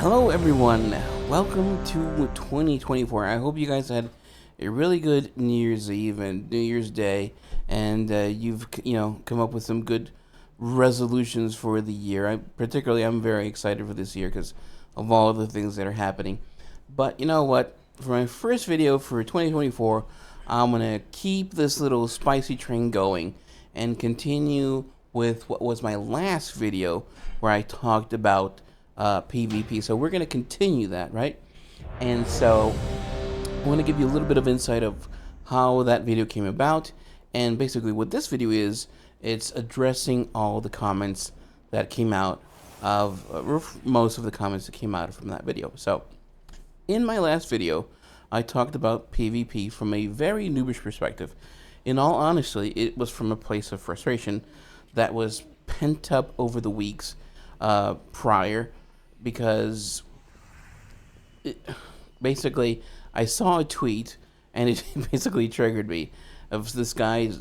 Hello everyone, welcome to 2024. I hope you guys had a really good New Year's Eve and New Year's Day, and you've come up with some good resolutions for the year. I'm very excited for this year because of all of the things that are happening. But you know what? For my first video for 2024, I'm gonna keep this little spicy train going and continue with what was my last video where I talked about PvP. So we're going to continue that, right? And so I want to give you a little bit of insight of how that video came about. And basically what this video is, it's addressing all the comments that came out of, most of the comments that came out from that video. So in my last video, I talked about PvP from a very noobish perspective. In all honesty, it was from a place of frustration that was pent up over the weeks prior, because basically I saw a tweet and it basically triggered me of this guy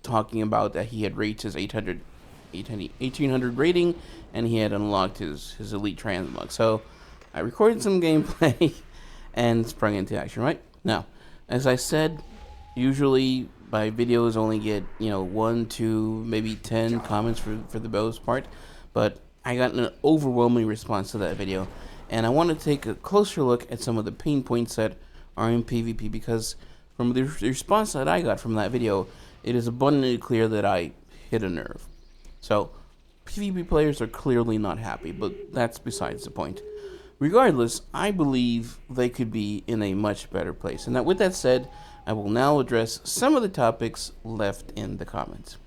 talking about that he had reached his 1800 rating and he had unlocked his elite transmog. So I recorded some gameplay and sprung into action. Right now, as I said, usually my videos only get 1, 2, maybe 10 comments for the most part, but I got an overwhelming response to that video, and I want to take a closer look at some of the pain points that are in PvP, because from the response that I got from that video, it is abundantly clear that I hit a nerve. So PvP players are clearly not happy, but that's besides the point. Regardless, I believe they could be in a much better place. And with that said, I will now address some of the topics left in the comments.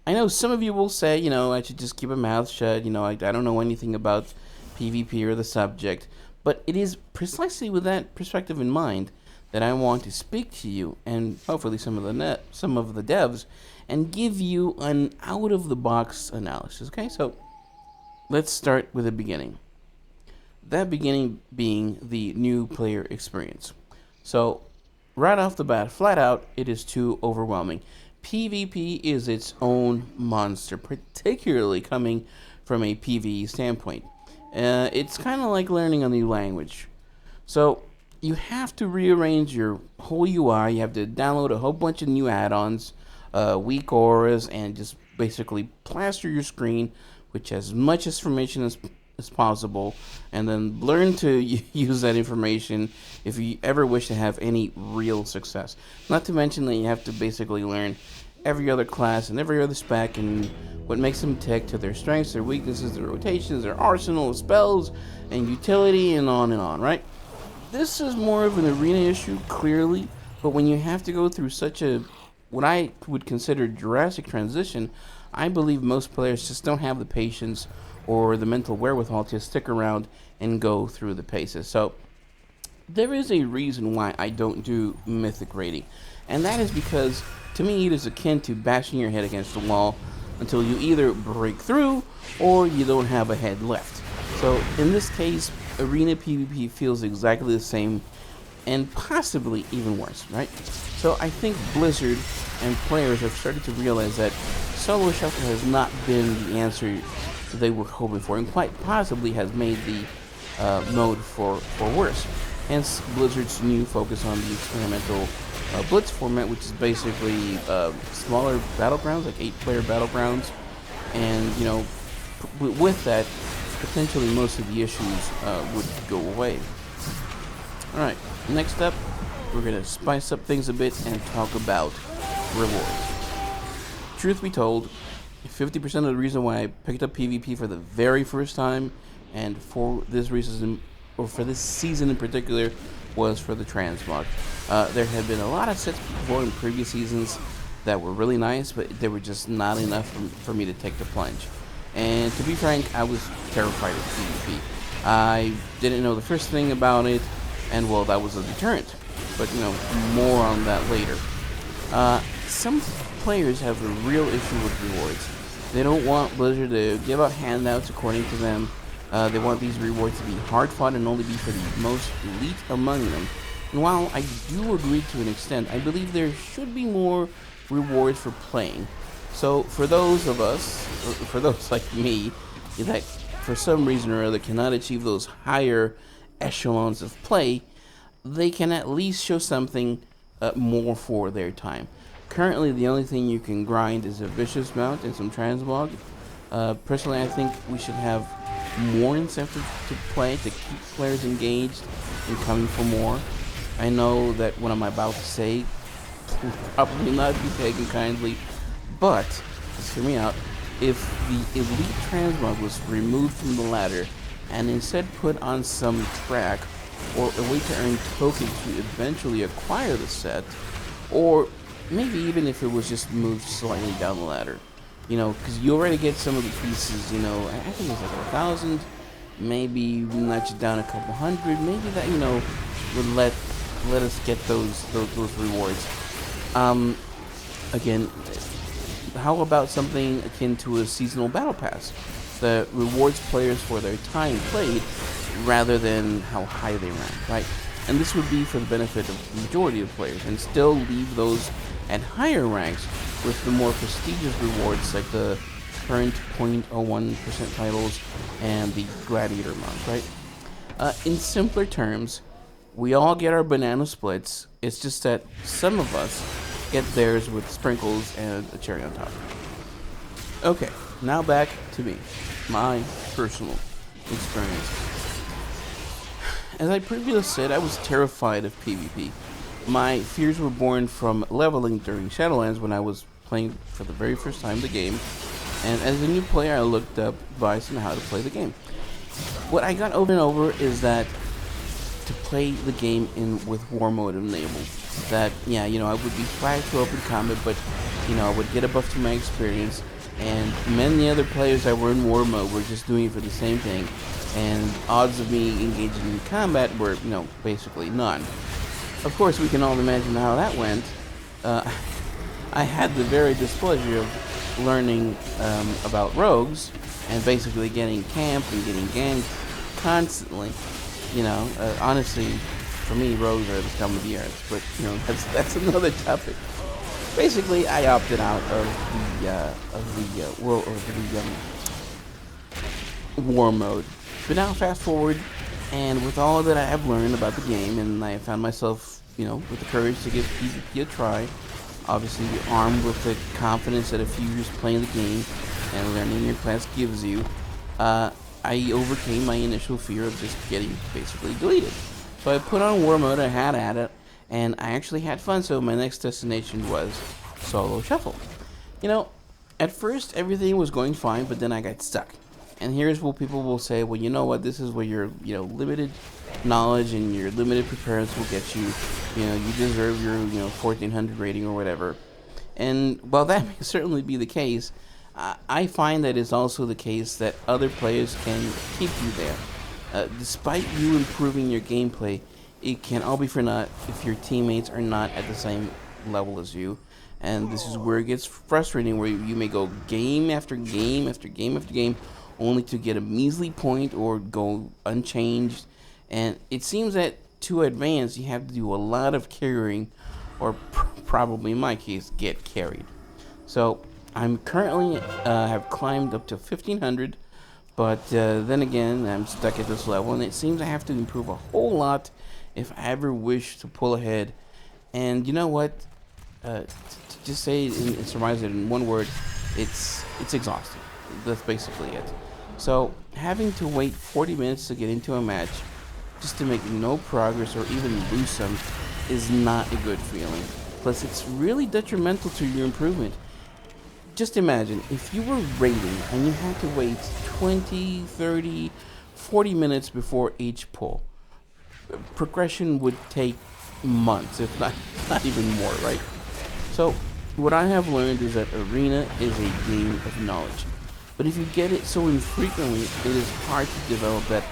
I know some of you will say, I should just keep my mouth shut, I don't know anything about PvP or the subject, but it is precisely with that perspective in mind that I want to speak to you, and hopefully some of the devs, and give you an out-of-the-box analysis, okay? So, let's start with the beginning. That beginning being the new player experience. So, right off the bat, flat out, it is too overwhelming. PvP is its own monster, particularly coming from a PvE standpoint. It's kind of like learning a new language. So you have to rearrange your whole UI. You have to download a whole bunch of new add-ons, weak auras, and just basically plaster your screen with as much information as possible, and then learn to use that information if you ever wish to have any real success. Not to mention that you have to basically learn every other class and every other spec and what makes them tick, to their strengths, their weaknesses, their rotations, their arsenal of spells and utility, and on, right? This is more of an arena issue, clearly, but when you have to go through such a, what I would consider, drastic transition, I believe most players just don't have the patience or the mental wherewithal to stick around and go through the paces. So there is a reason why I don't do mythic rating, and that is because to me it is akin to bashing your head against the wall until you either break through or you don't have a head left. So in this case, arena PvP feels exactly the same, and possibly even worse, right? So I think Blizzard and players have started to realize that solo shuffle has not been the answer they were hoping for, and quite possibly has made the mode for worse. Hence Blizzard's new focus on the experimental Blitz format, which is basically smaller battlegrounds, like 8-player battlegrounds, and with that, potentially most of the issues would go away. Alright, next up, we're going to spice up things a bit and talk about rewards. Truth be told, 50% of the reason why I picked up PvP for the very first time, and for this reason, or for this season in particular, was for the transmog. There had been a lot of sets before in previous seasons that were really nice, but they were just not enough for me to take the plunge. And to be frank, I was terrified of PvP. I didn't know the first thing about it, and well, that was a deterrent. But more on that later. Some players have a real issue with rewards. They don't want Blizzard to give out handouts according to them. They want these rewards to be hard fought and only be for the most elite among them. And while I do agree to an extent, I believe there should be more rewards for playing. So for those of us, for those like me, that for some reason or other cannot achieve those higher echelons of play, they can at least show something more for their time. Currently, the only thing you can grind is a vicious mount and some transmog. Personally, I think we should have more incentive to play to keep players engaged and coming for more. I know that what I'm about to say will probably not be taken kindly, but just hear me out. If the elite transmog was removed from the ladder and instead put on some track or a way to earn tokens to eventually acquire the set, or maybe even if it was just moved slightly down the ladder, because you already get some of the pieces, I think it's like 1,000, maybe notch it down a couple hundred, maybe that, would let us get those rewards. Again, how about something akin to a seasonal battle pass that rewards players for their time played rather than how high they rank, right? And this would be for the benefit of the majority of players, and still leave those at higher ranks with the more prestigious rewards like the current 0.01% titles and the gladiator mount, right? In simpler terms, we all get our banana splits. It's just that some of us get theirs with sprinkles and a cherry on top. Okay, now back to me, my personal experience. As I previously said, I was terrified of PvP. My fears were born from leveling during Shadowlands when I was playing for the very first time the game, and as a new player I looked up advice on how to play the game. What I got over and over is that to play the game with war mode enabled, that I would be flagged to open combat, but I would get a buff to my experience, and many other players that were in war mode were just doing it for the same thing, and odds of me engaging in combat were basically none. Of course, we can all imagine how that went. I had the very displeasure of learning about rogues and basically getting camped and getting ganked constantly. Honestly, for me, rogues are the scum of the earth. But that's another topic. Basically, I opted out of the war mode. But now, fast forward, and with all that I have learned about the game, and I found myself, with the courage to give PvP a try, obviously armed with the confidence that a few years playing the game and learning your class gives you, I overcame my initial fear of just getting basically deleted. So I put on war mode, I had at it, and I actually had fun, so my next destination was solo shuffle. At first everything was going fine, but then I got stuck. And here's what people will say, well, you know what, this is where your limited knowledge and your limited preparedness will get you. You deserve your 1400 rating or whatever. And while that may certainly be the case, I find that it's also the case that other players can keep you there. Despite you improving your gameplay, it can all be for naught if your teammates are not at the same level as you. And this is where it gets frustrating, where you may go game after game after game after game only to get a measly point or go unchanged. And it seems that to advance, you have to do a lot of carrying, or probably in my case, get carried. So I'm currently have climbed up to 1500, but then again, I'm stuck at this level, and it seems I have to improve a whole lot if I ever wish to pull ahead. And you know what? To just say it and summarize it in one word, it's exhausting. That's basically it. So having to wait 40 minutes to get into a match just to make no progress or even lose some is not a good feeling. Plus, it's really detrimental to your improvement. Just imagine if you were raiding and you had to wait 20, 30, 40 minutes before each pull. Progression would take months, if not even more, right? So what I have learned is that Arena is a game of knowledge. But if you get it so infrequently, it is hard to develop that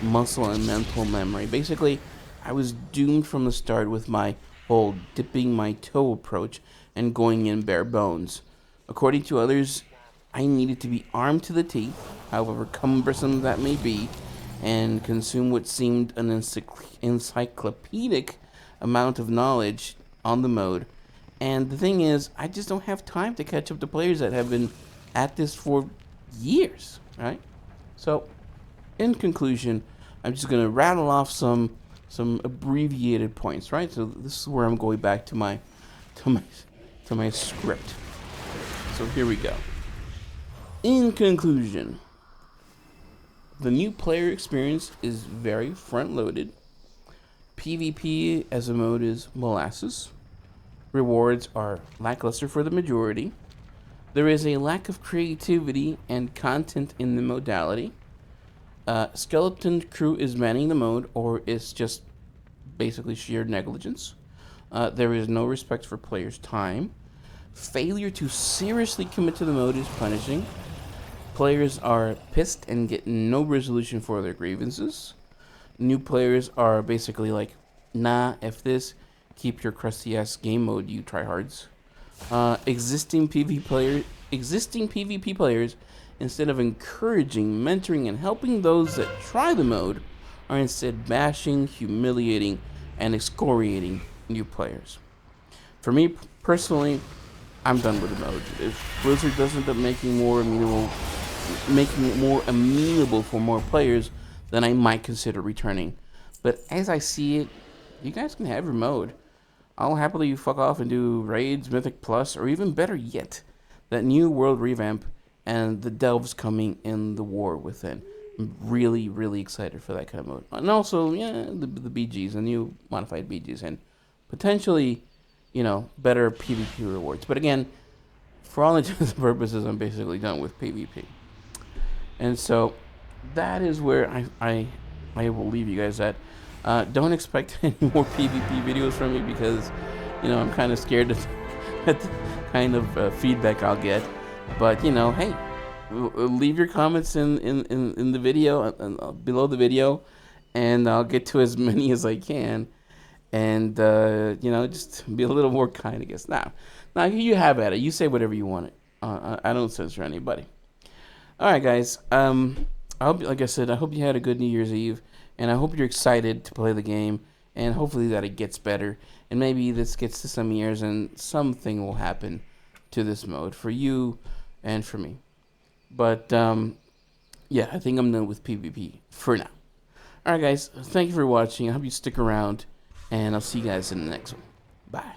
muscle and mental memory. Basically, I was doomed from the start with my whole dipping my toe approach and going in bare bones. According to others, I needed to be armed to the teeth, however cumbersome that may be, and consume what seemed an encyclopedic amount of knowledge on the mode. And the thing is, I just don't have time to catch up to players that have been at this for years, right? So in conclusion, I'm just gonna rattle off some abbreviated points, right? So this is where I'm going back to my to my script. So here we go. In conclusion, the new player experience is very front loaded. PvP as a mode is molasses. Rewards are lackluster for the majority. There is a lack of creativity and content in the modality. Skeleton crew is manning the mode, or it's just basically sheer negligence. There is no respect for players' time. Failure to seriously commit to the mode is punishing. Players are pissed and get no resolution for their grievances. New players are basically like, nah, F this, keep your crusty ass game mode, you tryhards. Existing PvP players, instead of encouraging, mentoring, and helping those that try the mode, are instead bashing, humiliating, and excoriating new players. For me personally, I'm done with the mode. If Blizzard doesn't end up making it more amenable for more players, then I might consider returning. But as I see it, you guys can have your mode. I'll happily fuck off and do raids, Mythic Plus, or even better yet, that new world revamp and the delves coming in the war within. I'm really, really excited for that kind of mode. And also, yeah, the BGs, the new modified BGs, and potentially, better PvP rewards. But again, for all intents and purposes, I'm basically done with PvP. And so that is where I will leave you guys at. Don't expect any more PvP videos from me because, I'm kind of scared at the kind of feedback I'll get. But, hey, leave your comments in the video, below the video, and I'll get to as many as I can. And, just be a little more kind, I guess. Now you have at it. You say whatever you want. I don't censor anybody. All right, guys. I hope, like I said, I hope you had a good New Year's Eve, and I hope you're excited to play the game, and hopefully that it gets better, and maybe this gets to some years, and something will happen to this mode for you and for me. But yeah, I think I'm done with PvP for now. All right, guys. Thank you for watching. I hope you stick around, and I'll see you guys in the next one. Bye.